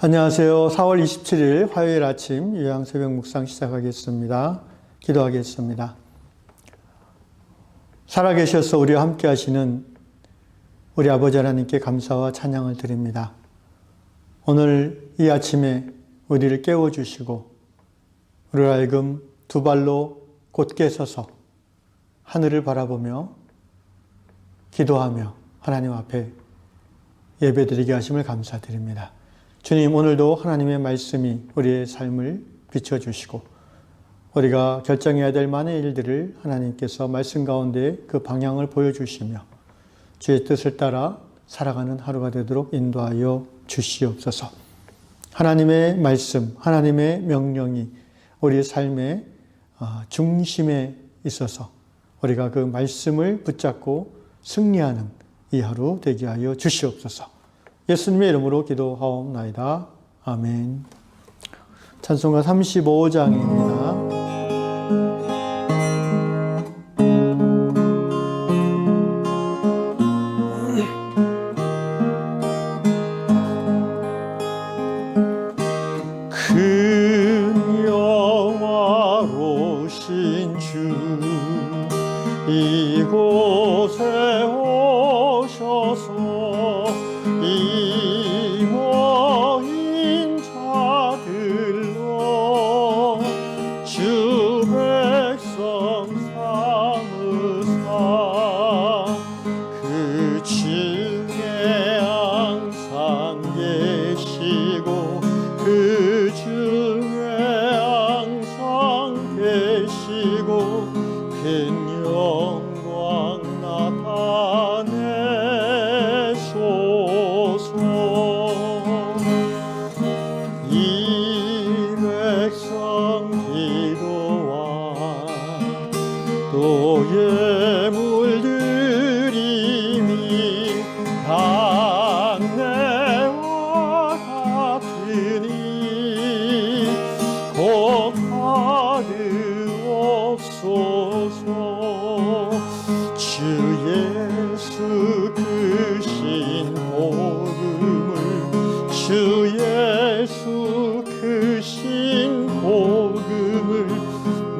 안녕하세요. 4월 27일 화요일 아침 요양 새벽 묵상 시작하겠습니다. 기도하겠습니다. 살아계셔서 우리와 함께 하시는 우리 아버지 하나님께 감사와 찬양을 드립니다. 오늘 이 아침에 우리를 깨워주시고 우리를 하여금 두 발로 곧게 서서 하늘을 바라보며 기도하며 하나님 앞에 예배드리게 하심을 감사드립니다. 주님, 오늘도 하나님의 말씀이 우리의 삶을 비춰주시고 우리가 결정해야 될 많은 일들을 하나님께서 말씀 가운데 그 방향을 보여주시며 주의 뜻을 따라 살아가는 하루가 되도록 인도하여 주시옵소서. 하나님의 말씀, 하나님의 명령이 우리 삶의 중심에 있어서 우리가 그 말씀을 붙잡고 승리하는 이 하루 되게 하여 주시옵소서. 예수님의 이름으로 기도하옵나이다. 아멘. 찬송가 35장입니다. 큰 영화로신 주 이곳에 오셔서 이 모인 자들로 주 백성 삼으사 그 중에 항상 계시고 그 중에 항상 계시고 큰 영광 나타내소서. 이 백성 기도와 또 예물드림이 당내와 같으니 곧 받으옵소서. 주 예수 크신 복음을 주 예수 크신 복음을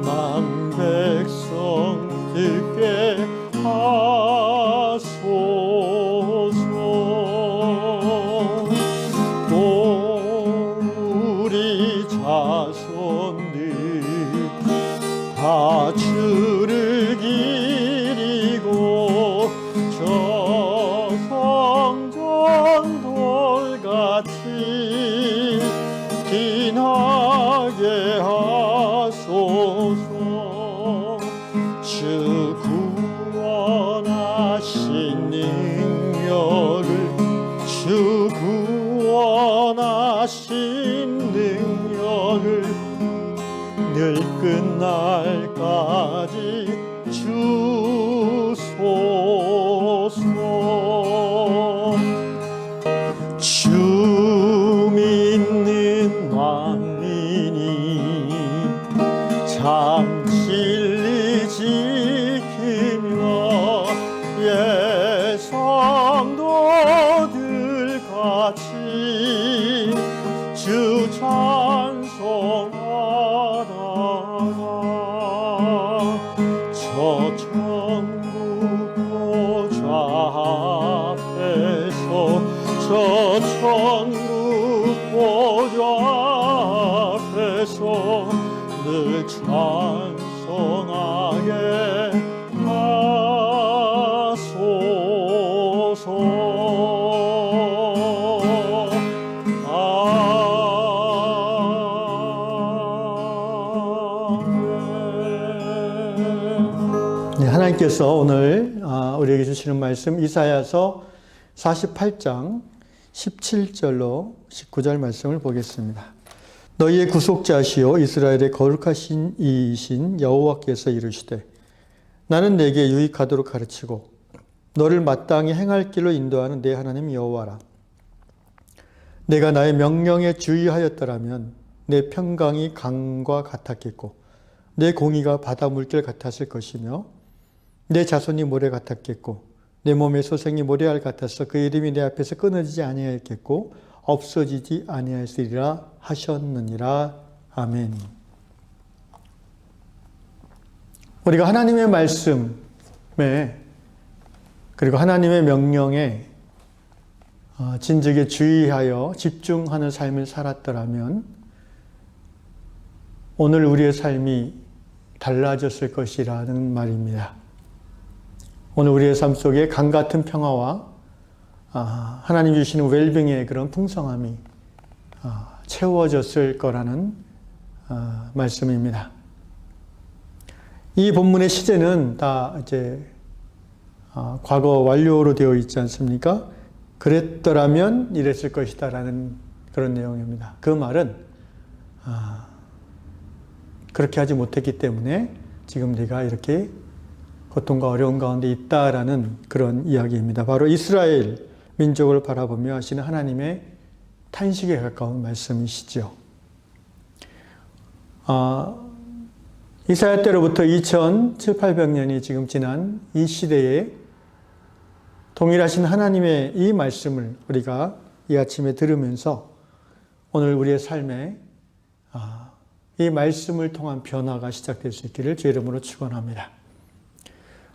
만백성 듣게 하소서. 또 우리 자손들 다 주를 기리고 저 성전 돌같이 빛나게 하소서. 주 구원하신 능력을 주 구원하신 능력을 늘 끝날까지 주소서. 주 믿는 만민이 참 진리 지키며 예 성도들 같이 주 찬송하다가 저 천국 보좌 앞에서 저 천국 보좌 앞에서 늘 찬송하게 하소서. 하나님께서 오늘 우리에게 주시는 말씀 이사야서 48장 17절로 19절 말씀을 보겠습니다. 너희의 구속자시요 이스라엘의 거룩하신 이이신 여호와께서 이르시되 나는 내게 유익하도록 가르치고 너를 마땅히 행할 길로 인도하는 내 하나님 여호와라. 내가 나의 명령에 주의하였더라면 내 평강이 강과 같았겠고 내 공의가 바다 물결 같았을 것이며 내 자손이 모래 같았겠고 내 몸의 소생이 모래알 같아서 그 이름이 내 앞에서 끊어지지 아니하였겠고 없어지지 아니하시리라 하셨느니라. 아멘. 우리가 하나님의 말씀에 그리고 하나님의 명령에 진즉에 주의하여 집중하는 삶을 살았더라면 오늘 우리의 삶이 달라졌을 것이라는 말입니다. 오늘 우리의 삶 속에 강 같은 평화와 하나님 주시는 웰빙의 그런 풍성함이 채워졌을 거라는 말씀입니다. 이 본문의 시제는 다 이제 과거 완료로 되어 있지 않습니까? 그랬더라면 이랬을 것이다 라는 그런 내용입니다. 그 말은 그렇게 하지 못했기 때문에 지금 네가 이렇게 고통과 어려운 가운데 있다라는 그런 이야기입니다. 바로 이스라엘 민족을 바라보며 하시는 하나님의 탄식에 가까운 말씀이시죠. 이사야 때로부터 2700~800년이 지금 지난 이 시대에 동일하신 하나님의 이 말씀을 우리가 이 아침에 들으면서 오늘 우리의 삶에 이 말씀을 통한 변화가 시작될 수 있기를 주의 이름으로 축원합니다.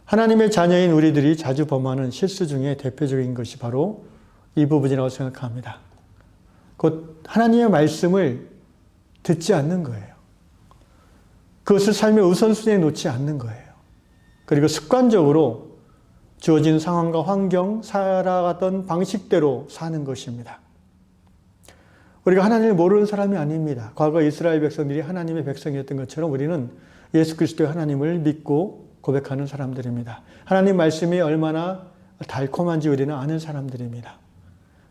하나님의 자녀인 우리들이 자주 범하는 실수 중에 대표적인 것이 바로 이 부분이라고 생각합니다. 곧 하나님의 말씀을 듣지 않는 거예요. 그것을 삶의 우선순위에 놓지 않는 거예요. 그리고 습관적으로 주어진 상황과 환경, 살아가던 방식대로 사는 것입니다. 우리가 하나님을 모르는 사람이 아닙니다. 과거 이스라엘 백성들이 하나님의 백성이었던 것처럼 우리는 예수 그리스도의 하나님을 믿고 고백하는 사람들입니다. 하나님 말씀이 얼마나 달콤한지 우리는 아는 사람들입니다.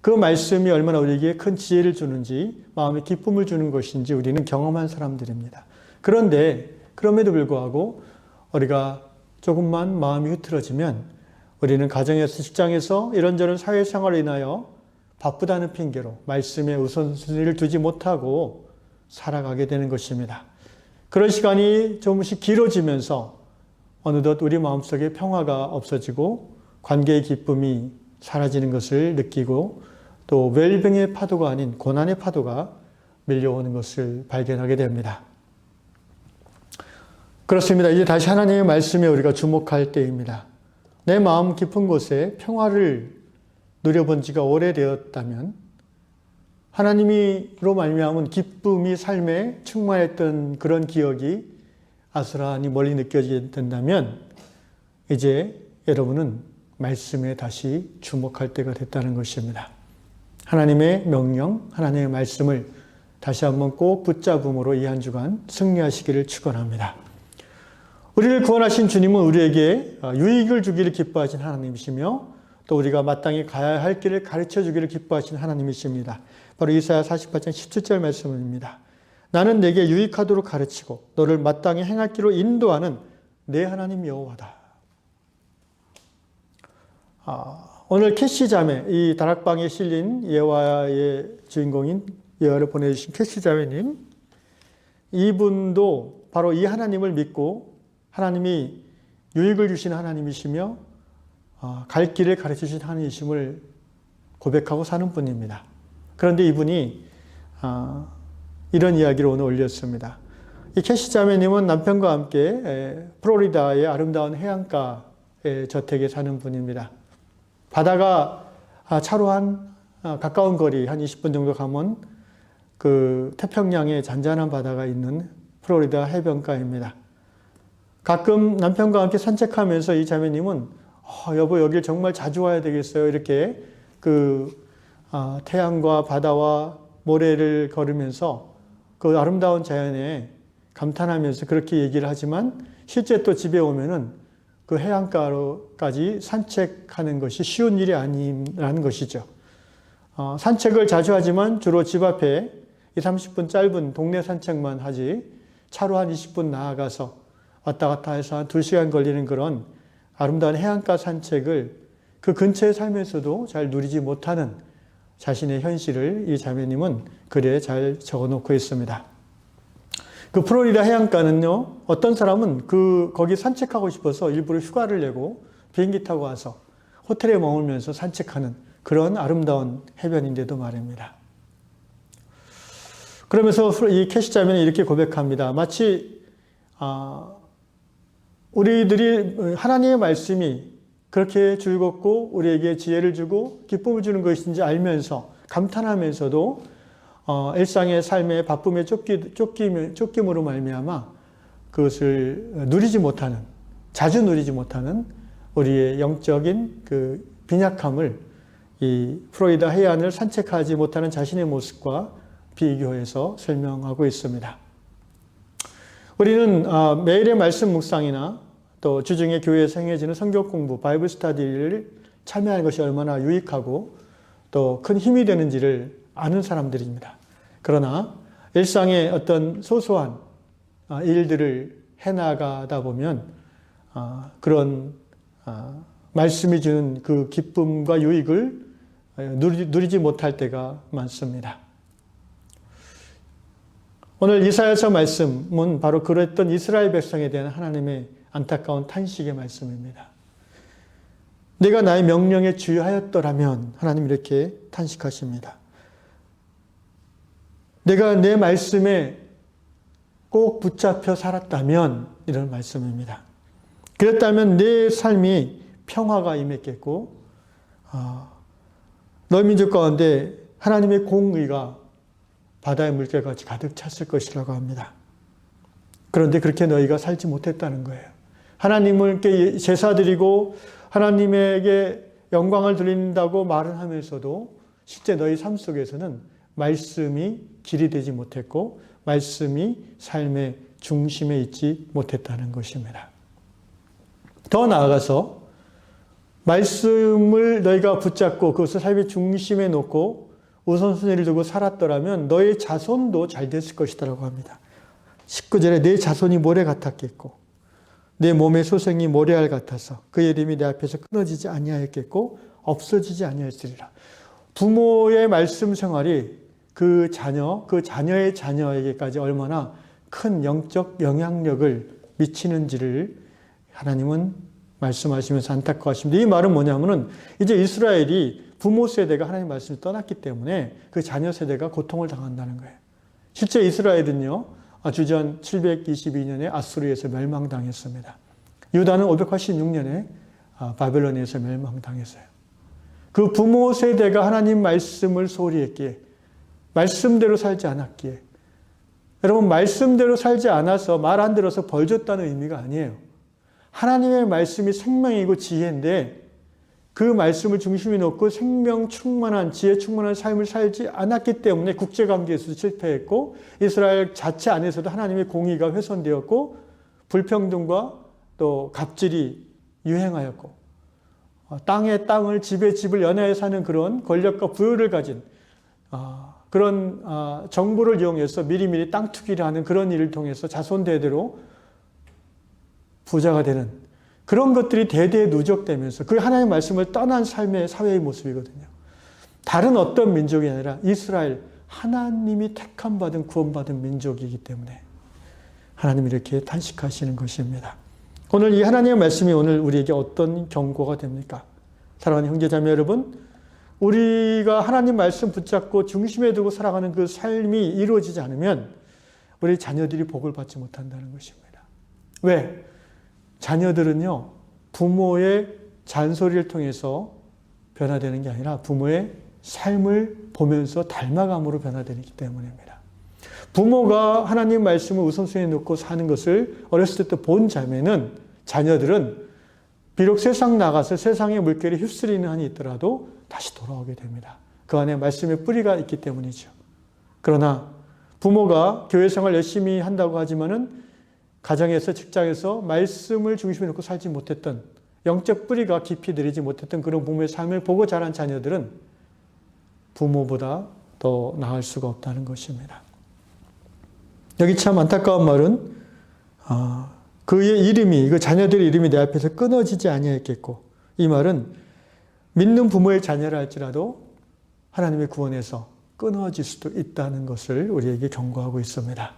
그 말씀이 얼마나 우리에게 큰 지혜를 주는지, 마음에 기쁨을 주는 것인지 우리는 경험한 사람들입니다. 그런데 그럼에도 불구하고 우리가 조금만 마음이 흐트러지면 우리는 가정에서 직장에서 이런저런 사회생활로 인하여 바쁘다는 핑계로 말씀에 우선순위를 두지 못하고 살아가게 되는 것입니다. 그런 시간이 조금씩 길어지면서 어느덧 우리 마음속에 평화가 없어지고 관계의 기쁨이 사라지는 것을 느끼고 또 웰빙의 파도가 아닌 고난의 파도가 밀려오는 것을 발견하게 됩니다. 그렇습니다. 이제 다시 하나님의 말씀에 우리가 주목할 때입니다. 내 마음 깊은 곳에 평화를 누려본 지가 오래되었다면 하나님으로 말미암은 기쁨이 삶에 충만했던 그런 기억이 아스라니 멀리 느껴지게 된다면 이제 여러분은 말씀에 다시 주목할 때가 됐다는 것입니다. 하나님의 명령, 하나님의 말씀을 다시 한번 꼭 붙잡음으로 이 한 주간 승리하시기를 축원합니다. 우리를 구원하신 주님은 우리에게 유익을 주기를 기뻐하신 하나님이시며 또 우리가 마땅히 가야 할 길을 가르쳐 주기를 기뻐하신 하나님이십니다. 바로 이사야 48장 17절 말씀입니다. 나는 내게 유익하도록 가르치고 너를 마땅히 행할 길로 인도하는 내 하나님 여호와다. 오늘 캐시 자매, 이 다락방에 실린 예화의 주인공인 예화를 보내주신 캐시 자매님, 이분도 바로 이 하나님을 믿고 하나님이 유익을 주시는 하나님이시며 갈 길을 가르쳐 주신 하나님이심을 고백하고 사는 분입니다. 그런데 이분이 이런 이야기를 오늘 올렸습니다. 이 캐시 자매님은 남편과 함께 플로리다의 아름다운 해안가의 저택에 사는 분입니다. 바다가 차로 한 가까운 거리 한 20분 정도 가면 그 태평양의 잔잔한 바다가 있는 플로리다 해변가입니다. 가끔 남편과 함께 산책하면서 이 자매님은 여보 여길 정말 자주 와야 되겠어요. 이렇게 태양과 바다와 모래를 걸으면서 그 아름다운 자연에 감탄하면서 그렇게 얘기를 하지만 실제 또 집에 오면은 그 해안가로까지 산책하는 것이 쉬운 일이 아니라는 것이죠. 산책을 자주 하지만 주로 집 앞에 30분 짧은 동네 산책만 하지 차로 한 20분 나아가서 왔다 갔다 해서 한 2시간 걸리는 그런 아름다운 해안가 산책을 그 근처에 살면서도 잘 누리지 못하는 자신의 현실을 이 자매님은 글에 잘 적어놓고 있습니다. 그 플로리다 해안가는요, 어떤 사람은 거기 산책하고 싶어서 일부러 휴가를 내고 비행기 타고 와서 호텔에 머물면서 산책하는 그런 아름다운 해변인데도 말입니다. 그러면서 이 캐시 자매는 이렇게 고백합니다. 마치 우리들이 하나님의 말씀이 그렇게 즐겁고 우리에게 지혜를 주고 기쁨을 주는 것인지 알면서 감탄하면서도 일상의 삶의 바쁨에 쫓김으로 말미암아 그것을 누리지 못하는, 자주 누리지 못하는 우리의 영적인 그 빈약함을 이 프로이다 해안을 산책하지 못하는 자신의 모습과 비교해서 설명하고 있습니다. 우리는 매일의 말씀 묵상이나 또 주중에 교회에서 행해지는 성경 공부, 바이블 스터디를 참여하는 것이 얼마나 유익하고 또 큰 힘이 되는지를 아는 사람들입니다. 그러나 일상의 어떤 소소한 일들을 해나가다 보면 그런 말씀이 주는 그 기쁨과 유익을 누리지 못할 때가 많습니다. 오늘 이사야서 말씀은 바로 그랬던 이스라엘 백성에 대한 하나님의 안타까운 탄식의 말씀입니다. 내가 나의 명령에 주의하였더라면, 하나님 이렇게 탄식하십니다. 내가 내 말씀에 꼭 붙잡혀 살았다면, 이런 말씀입니다. 그랬다면 내 삶이 평화가 임했겠고 너희 민족 가운데 하나님의 공의가 바다의 물결같이 가득 찼을 것이라고 합니다. 그런데 그렇게 너희가 살지 못했다는 거예요. 하나님께 제사드리고 하나님에게 영광을 드린다고 말은 하면서도 실제 너희 삶 속에서는 말씀이 길이 되지 못했고 말씀이 삶의 중심에 있지 못했다는 것입니다. 더 나아가서 말씀을 너희가 붙잡고 그것을 삶의 중심에 놓고 우선순위를 두고 살았더라면 너의 자손도 잘 됐을 것이라고 합니다. 19절에 내 자손이 모래 같았겠고 내 몸의 소생이 모래알 같아서 그의 이름이 내 앞에서 끊어지지 아니하였겠고 없어지지 아니하였으리라. 부모의 말씀 생활이 그 자녀의 자녀에게까지 얼마나 큰 영적 영향력을 미치는지를 하나님은 말씀하시면서 안타까워하십니다. 이 말은 뭐냐면은 이제 이스라엘이 부모 세대가 하나님 말씀을 떠났기 때문에 그 자녀 세대가 고통을 당한다는 거예요. 실제 이스라엘은요, 주전 722년에 아수르에서 멸망당했습니다. 유다는 586년에 바벨론에서 멸망당했어요. 그 부모 세대가 하나님 말씀을 소홀히 했기에, 말씀대로 살지 않았기에, 여러분 말씀대로 살지 않아서 말 안 들어서 벌 줬다는 의미가 아니에요. 하나님의 말씀이 생명이고 지혜인데 그 말씀을 중심에 놓고 생명 충만한 지혜 충만한 삶을 살지 않았기 때문에 국제관계에서도 실패했고 이스라엘 자체 안에서도 하나님의 공의가 훼손되었고 불평등과 또 갑질이 유행하였고 땅에 땅을 집에 집을 연하여 사는 그런 권력과 부여를 가진 그런 정보를 이용해서 미리미리 땅 투기를 하는 그런 일을 통해서 자손 대대로 부자가 되는 그런 것들이 대대에 누적되면서 그 하나님의 말씀을 떠난 삶의 사회의 모습이거든요. 다른 어떤 민족이 아니라 이스라엘, 하나님이 택함 받은 구원받은 민족이기 때문에 하나님이 이렇게 탄식하시는 것입니다. 오늘 이 하나님의 말씀이 오늘 우리에게 어떤 경고가 됩니까? 사랑하는 형제자매 여러분, 우리가 하나님 말씀 붙잡고 중심에 두고 살아가는 그 삶이 이루어지지 않으면 우리 자녀들이 복을 받지 못한다는 것입니다. 왜? 자녀들은요, 부모의 잔소리를 통해서 변화되는 게 아니라 부모의 삶을 보면서 닮아감으로 변화되기 때문입니다. 부모가 하나님 말씀을 우선순위에 놓고 사는 것을 어렸을 때부터 본 자녀들은 비록 세상 나가서 세상의 물결이 휩쓸리는 한이 있더라도 다시 돌아오게 됩니다. 그 안에 말씀의 뿌리가 있기 때문이죠. 그러나 부모가 교회 생활 열심히 한다고 하지만은 가정에서 직장에서 말씀을 중심에 놓고 살지 못했던 영적 뿌리가 깊이 들이지 못했던 그런 부모의 삶을 보고 자란 자녀들은 부모보다 더 나을 수가 없다는 것입니다. 여기 참 안타까운 말은 그의 이름이 그 자녀들의 이름이 내 앞에서 끊어지지 아니하였겠고 이 말은 믿는 부모의 자녀라 할지라도 하나님의 구원에서 끊어질 수도 있다는 것을 우리에게 경고하고 있습니다.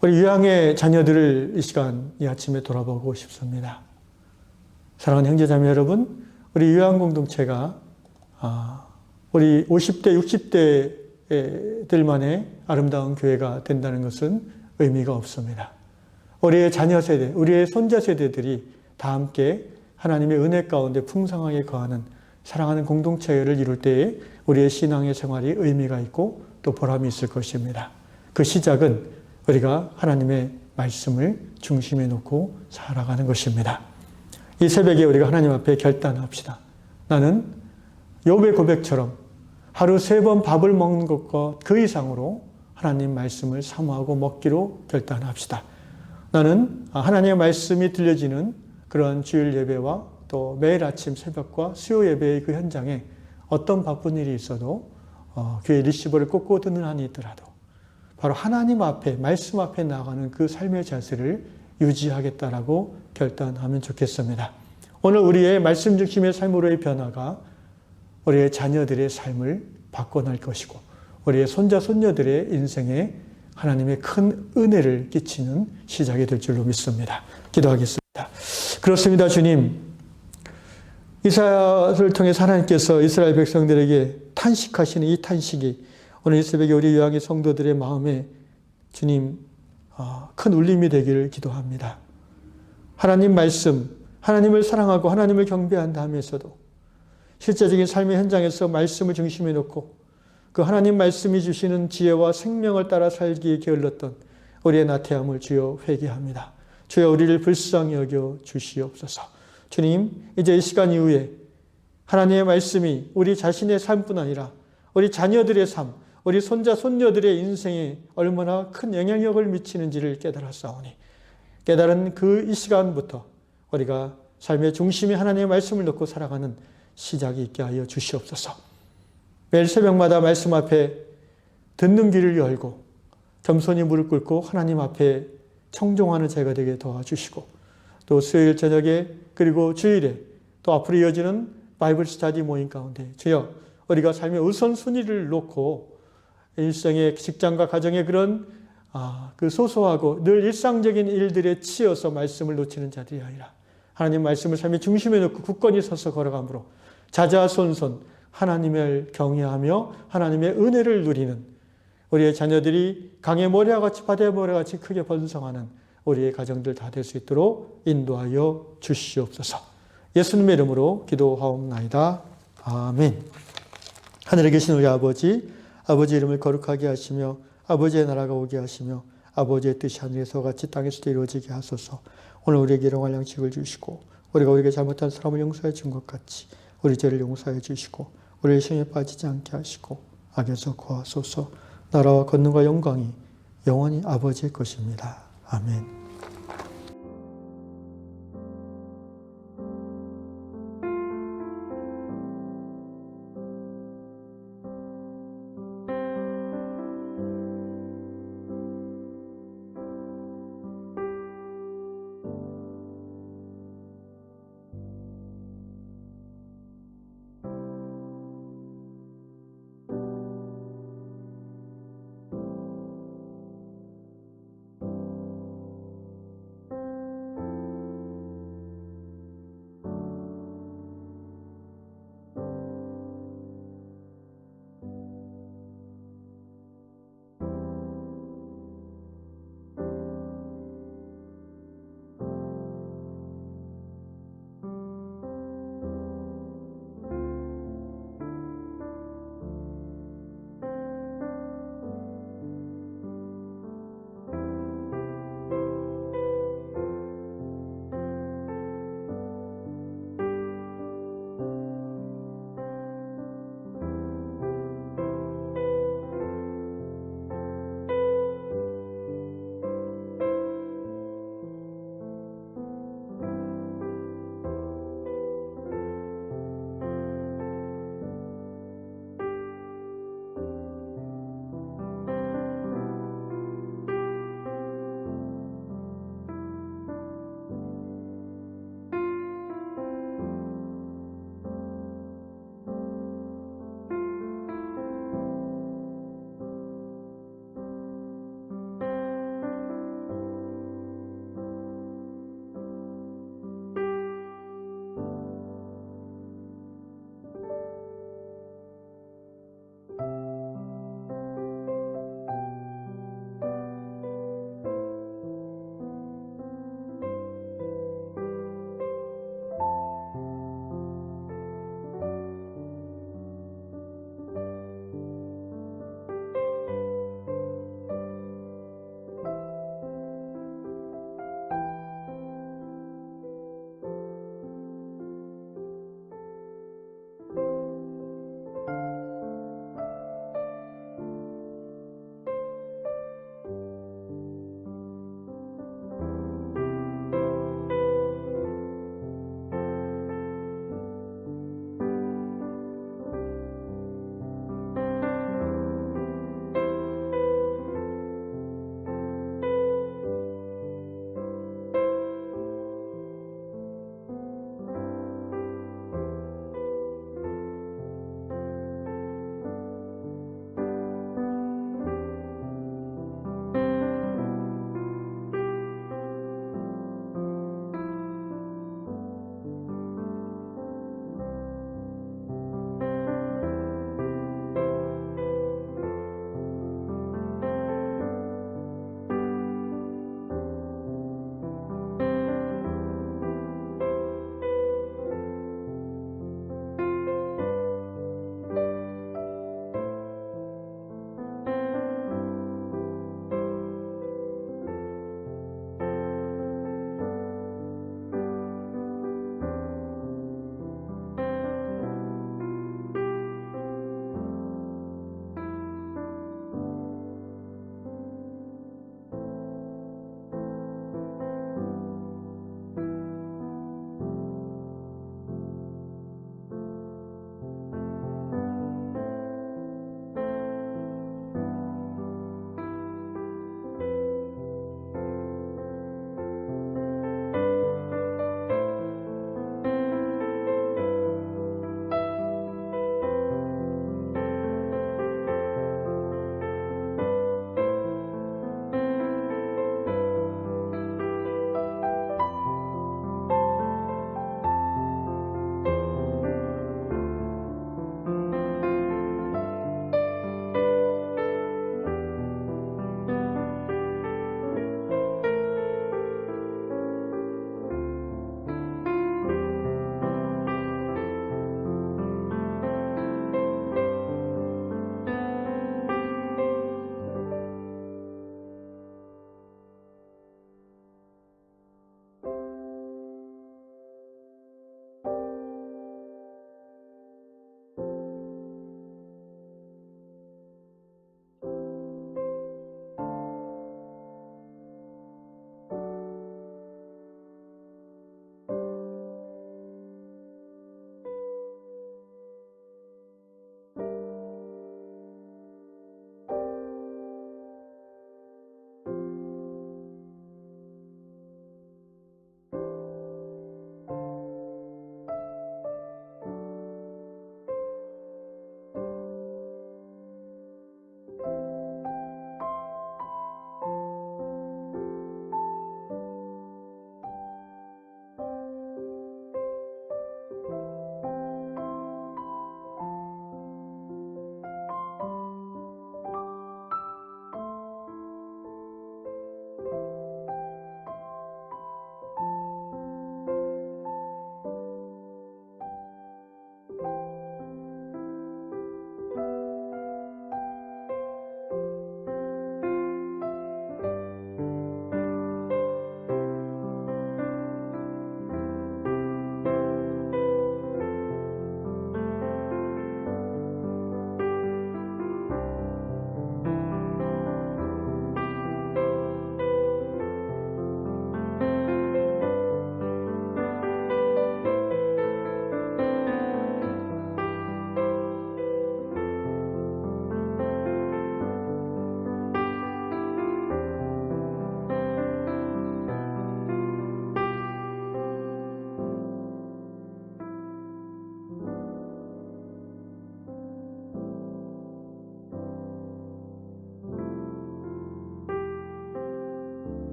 우리 유양의 자녀들을 이 시간 이 아침에 돌아보고 싶습니다. 사랑하는 형제자매 여러분, 우리 유양 공동체가 우리 50대, 들만의 아름다운 교회가 된다는 것은 의미가 없습니다. 우리의 자녀 세대, 우리의 손자 세대들이 다 함께 하나님의 은혜 가운데 풍성하게 거하는 사랑하는 공동체를 이룰 때에 우리의 신앙의 생활이 의미가 있고 또 보람이 있을 것입니다. 그 시작은 우리가 하나님의 말씀을 중심에 놓고 살아가는 것입니다. 이 새벽에 우리가 하나님 앞에 결단합시다. 나는 욥의 고백처럼 하루 3번 밥을 먹는 것과 그 이상으로 하나님 말씀을 사모하고 먹기로 결단합시다. 나는 하나님의 말씀이 들려지는 그런 주일 예배와 또 매일 아침 새벽과 수요 예배의 그 현장에 어떤 바쁜 일이 있어도 교회 리시버를 꽂고 듣는 한이 있더라도 바로 하나님 앞에 말씀 앞에 나아가는 그 삶의 자세를 유지하겠다라고 결단하면 좋겠습니다. 오늘 우리의 말씀 중심의 삶으로의 변화가 우리의 자녀들의 삶을 바꿔낼 것이고 우리의 손자 손녀들의 인생에 하나님의 큰 은혜를 끼치는 시작이 될 줄로 믿습니다. 기도하겠습니다. 그렇습니다. 주님, 이사야를 통해서 하나님께서 이스라엘 백성들에게 탄식하시는 이 탄식이 오늘 이 새벽에 우리 요한의 성도들의 마음에 주님 큰 울림이 되기를 기도합니다. 하나님 말씀, 하나님을 사랑하고 하나님을 경배한다 하면서도 실제적인 삶의 현장에서 말씀을 중심에 놓고 그 하나님 말씀이 주시는 지혜와 생명을 따라 살기에 게을렀던 우리의 나태함을 주여 회개합니다. 주여 우리를 불쌍히 여겨 주시옵소서. 주님, 이제 이 시간 이후에 하나님의 말씀이 우리 자신의 삶뿐 아니라 우리 자녀들의 삶, 우리 손자 손녀들의 인생에 얼마나 큰 영향력을 미치는지를 깨달았사오니 깨달은 그 이 시간부터 우리가 삶의 중심에 하나님의 말씀을 놓고 살아가는 시작이 있게 하여 주시옵소서. 매일 새벽마다 말씀 앞에 듣는 귀를 열고 겸손히 무릎 꿇고 하나님 앞에 청종하는 제가 되게 도와주시고 또 수요일 저녁에 그리고 주일에 또 앞으로 이어지는 바이블 스터디 모임 가운데 주여 우리가 삶의 우선순위를 놓고 일생의 직장과 가정의 그런 그 소소하고 늘 일상적인 일들에 치여서 말씀을 놓치는 자들이 아니라 하나님 말씀을 삶의 중심에 놓고 굳건히 서서 걸어감으로 자자손손 하나님을 경외하며 하나님의 은혜를 누리는 우리의 자녀들이 강의 모래와 같이 바다의 모래와 같이 크게 번성하는 우리의 가정들 다 될 수 있도록 인도하여 주시옵소서. 예수님의 이름으로 기도하옵나이다. 아멘. 하늘에 계신 우리 아버지, 아버지 이름을 거룩하게 하시며 아버지의 나라가 오게 하시며 아버지의 뜻이 하늘에서 같이 땅에서도 이루어지게 하소서. 오늘 우리에게 일용할 양식을 주시고 우리가 우리에게 잘못한 사람을 용서해 준 것 같이 우리 죄를 용서해 주시고 우리의 시험에 빠지지 않게 하시고 악에서 구하소서. 나라와 권능과 영광이 영원히 아버지의 것입니다. 아멘.